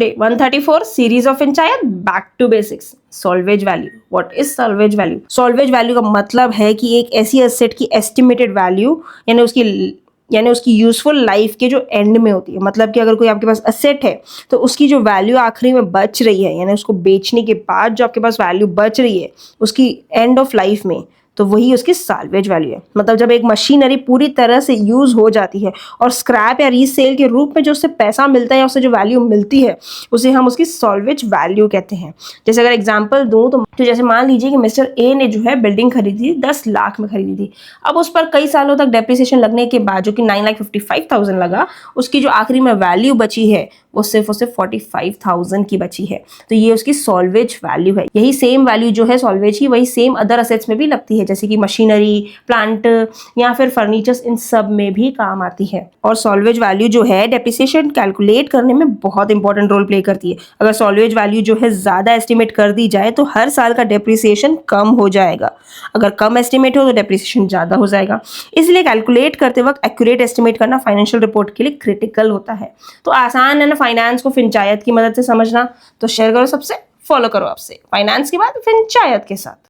Today 134 series of panchayat back to basics. Salvage value, what is salvage value? Salvage value का मतलब है कि एक ऐसी एसेट की एस्टिमेटेड वैल्यू यानी उसकी यूजफुल लाइफ के जो एंड में होती है। मतलब कि अगर कोई आपके पास एसेट है तो उसकी जो वैल्यू आखिरी में बच रही है, यानी उसको बेचने के बाद जो आपके पास वैल्यू बच रही है उसकी एंड ऑफ लाइफ में, तो वही उसकी साल्वेज वैल्यू है। मतलब जब एक मशीनरी पूरी तरह से यूज हो जाती है और स्क्रैप या रीसेल के रूप में जो उससे पैसा मिलता है या उससे जो वैल्यू मिलती है उसे हम उसकी साल्वेज वैल्यू कहते हैं। जैसे अगर एग्जांपल दूं तो जैसे मान लीजिए कि मिस्टर ए ने जो है बिल्डिंग खरीदी 10 लाख में खरीदी थी। अब उस पर कई सालों तक डेप्रिसिएशन लगने के बाद जो कि 9,55,000 लगा, उसकी जो आखिरी में वैल्यू बची है वो सिर्फ और सिर्फ 45,000 की बची है। तो ये उसकी सॉल्वेज वैल्यू है। यही सेम वैल्यू जो है सॉल्वेज की, वही सेम अदर असेट्स में भी लगती है, जैसे कि मशीनरी, प्लांट या फिर फर्नीचर्स, इन सब में भी काम आती है। और सॉल्वेज वैल्यू जो है डेप्रिसिएशन कैलकुलेट करने में बहुत इंपॉर्टेंट रोल प्ले करती है। अगर सॉल्वेज वैल्यू जो है ज्यादा एस्टिमेट कर दी जाए तो हर साल का डेप्रिसिएशन कम हो जाएगा, अगर कम एस्टिमेट हो तो डेप्रिसिएशन ज्यादा हो जाएगा। इसलिए कैलकुलेट करते वक्त एक्यूरेट एस्टिमेट करना फाइनेंशियल रिपोर्ट के लिए क्रिटिकल होता है। तो आसान है ना फाइनेंस को पंचायत की मदद से समझना, तो शेयर करो सबसे, फॉलो करो आपसे फाइनेंस के बाद पंचायत के साथ।